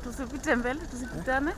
tusipite mbele, tusipitane.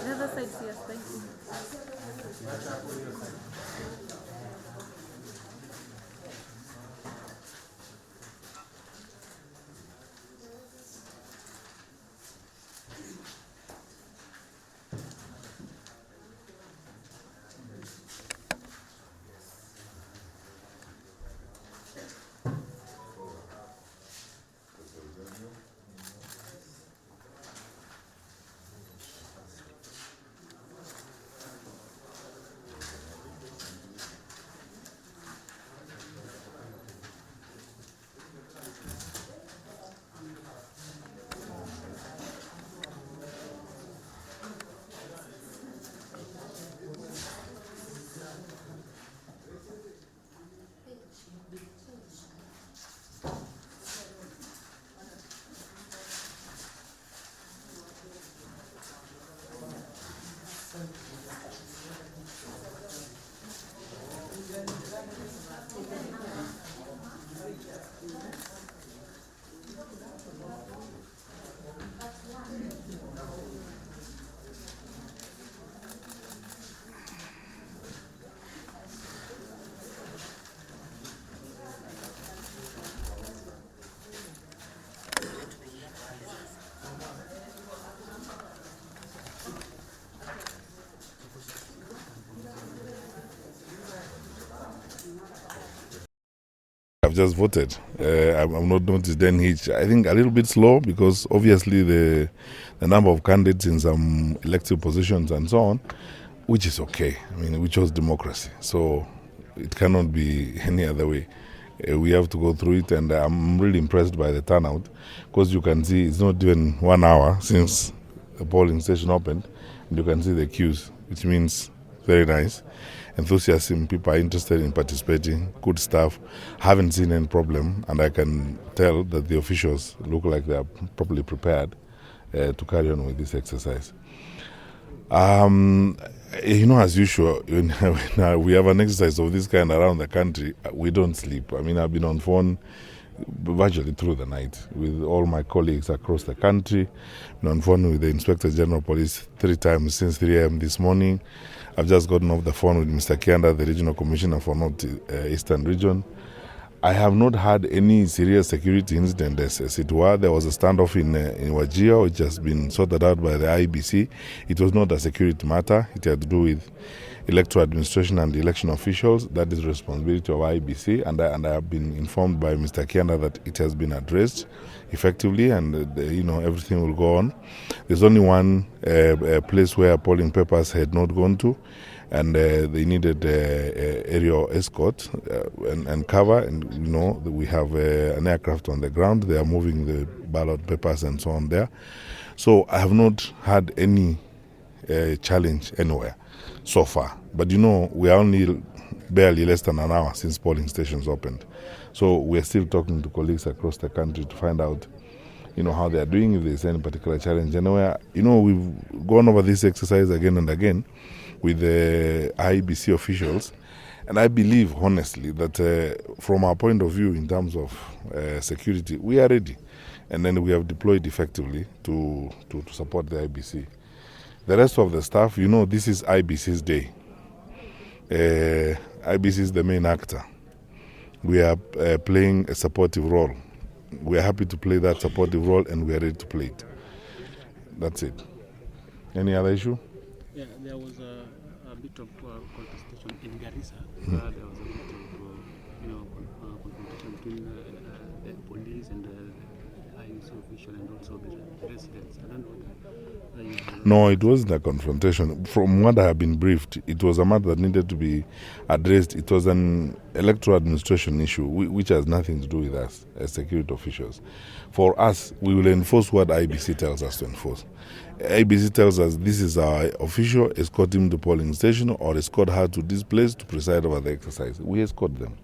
The other side, yes, thank you. I've just voted. I've not noticed any hitch. I think a little bit slow because obviously the number of candidates in some elective positions and so on, which is okay. I mean, we chose democracy, so it cannot be any other way. We have to go through it, and I'm really impressed by the turnout because you can see it's not even 1 hour since the polling station opened, and you can see the queues, which means very nice. Enthusiasm, people are interested in participating, good stuff. Haven't seen any problem, and I can tell that the officials look like they are properly prepared to carry on with this exercise. As usual, when we have an exercise of this kind around the country, we don't sleep. I mean, I've been on phone virtually through the night with all my colleagues across the country. Been on phone with the Inspector General Police 3 times since 3 a.m. this morning. I've just gotten off the phone with Mr. Kianda, the Regional Commissioner for North Eastern Region. I have not had any serious security incident as it were. There was a standoff in Wajir, which has been sorted out by the IBC. It was not a security matter. It had to do with electoral administration and election officials. That is the responsibility of IBC, and I have been informed by Mr. Kianda that it has been addressed effectively, and everything will go on. There's only one place where polling papers had not gone to, and they needed aerial escort and cover, and we have an aircraft on the ground. They are moving the ballot papers and so on there. So I have not had any challenge anywhere so far. But we are only barely less than an hour since polling stations opened. So we are still talking to colleagues across the country to find out how they are doing, if there's any particular challenge anywhere. We've gone over this exercise again and again with the IBC officials, and I believe honestly that from our point of view in terms of security, we are ready, and then we have deployed effectively to support the IBC. The rest of the staff, this is IBC's day. IBC is the main actor. We are playing a supportive role. We are happy to play that supportive role, and we are ready to play it. That's it. Any other issue? Yeah, there was a bit of contestation in Garissa. There was a bit of confrontation between the police and the IUC official and also the residents. I don't know. No, it wasn't a confrontation. From what I have been briefed, it was a matter that needed to be addressed. It was an electoral administration issue, which has nothing to do with us as security officials. For us, we will enforce what IBC tells us to enforce. IBC tells us this is our official, escort him to the polling station or escort her to this place to preside over the exercise. We escort them.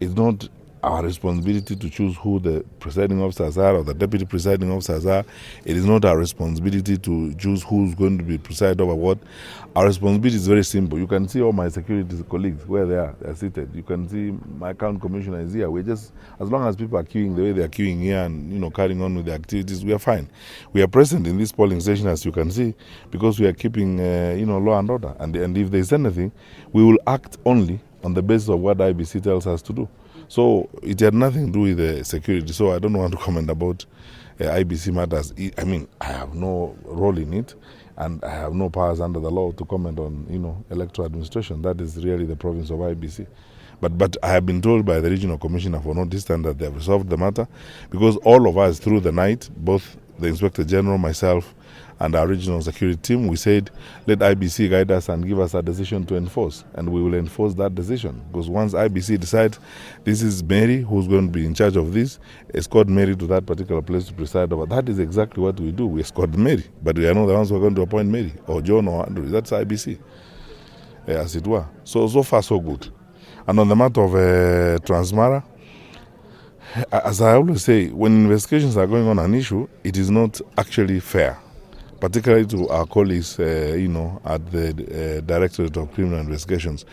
It's not our responsibility to choose who the presiding officers are or the deputy presiding officers are. It is not our responsibility to choose who's going to be presided over what. Our responsibility is very simple. You can see all my security colleagues where they are seated. You can see my account commissioner is here. We're just, as long as people are queuing the way they are queuing here and carrying on with the activities, we are fine. We are present in this polling station, as you can see, because we are keeping law and order. And if there is anything, we will act only on the basis of what IBC tells us to do. So it had nothing to do with the security. So I don't want to comment about IBC matters. I mean, I have no role in it, and I have no powers under the law to comment on, electoral administration. That is really the province of IBC. But I have been told by the Regional Commissioner for North Eastern that they have resolved the matter, because all of us through the night, both the Inspector General, myself, and our regional security team, we said, let IBC guide us and give us a decision to enforce. And we will enforce that decision. Because once IBC decides this is Mary who's going to be in charge of this, escort Mary to that particular place to preside over. That is exactly what we do. We escort Mary. But we are not the ones who are going to appoint Mary or John or Andrew. That's IBC, as it were. So far, so good. And on the matter of Transmara, as I always say, when investigations are going on an issue, it is not actually fair, particularly to our colleagues, at the Directorate of Criminal Investigations,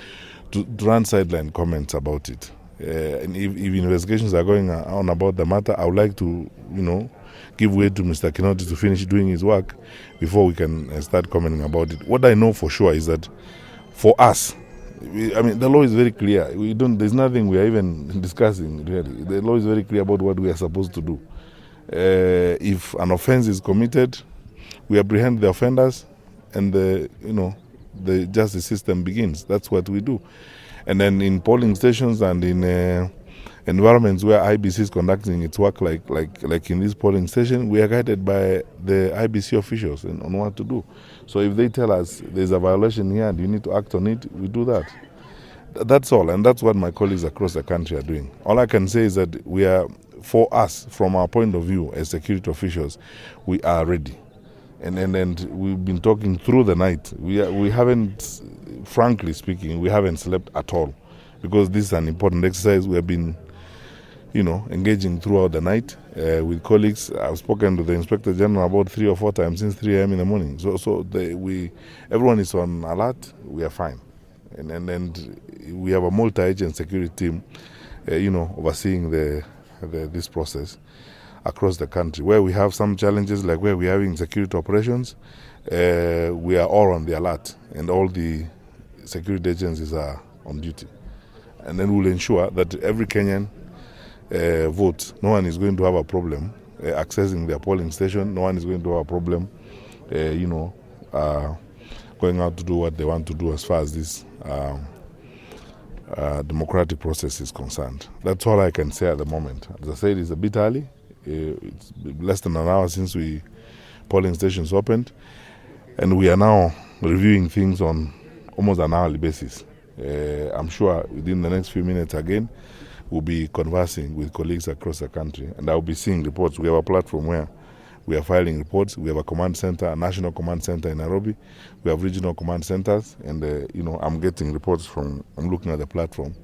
to run sideline comments about it. And if investigations are going on about the matter, I would like to, give way to Mr. Kinoti to finish doing his work before we can start commenting about it. What I know for sure is that for us, the law is very clear. There's nothing we are even discussing, really. The law is very clear about what we are supposed to do. If an offense is committed, we apprehend the offenders, and the justice system begins. That's what we do. And then in polling stations and in environments where IBC is conducting its work, like in this polling station, we are guided by the IBC officials on what to do. So if they tell us there's a violation here and you need to act on it, we do that. That's all, and that's what my colleagues across the country are doing. All I can say is that we are, for us, from our point of view as security officials, we are ready. And we've been talking through the night. We haven't, frankly speaking, we haven't slept at all, because this is an important exercise. We have been, engaging throughout the night with colleagues. I've spoken to the Inspector General about 3 or 4 times since 3 a.m. in the morning. So everyone is on alert. We are fine, and we have a multi-agent security team, overseeing this process across the country. Where we have some challenges, like where we're having security operations, we are all on the alert, and all the security agencies are on duty. And then we'll ensure that every Kenyan votes. No one is going to have a problem accessing their polling station. No one is going to have a problem, going out to do what they want to do as far as this democratic process is concerned. That's all I can say at the moment. As I said, it's a bit early. It's less than an hour since polling stations opened, and we are now reviewing things on almost an hourly basis. I'm sure within the next few minutes again, we'll be conversing with colleagues across the country, and I'll be seeing reports. We have a platform where we are filing reports. We have a command center, a national command center in Nairobi. We have regional command centers, and I'm getting reports I'm looking at the platform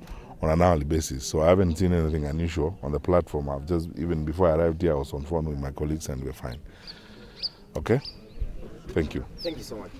on an hourly basis. So I haven't seen anything unusual on the platform. Even before I arrived here, I was on phone with my colleagues, and we're fine. Okay? Thank you. Thank you so much.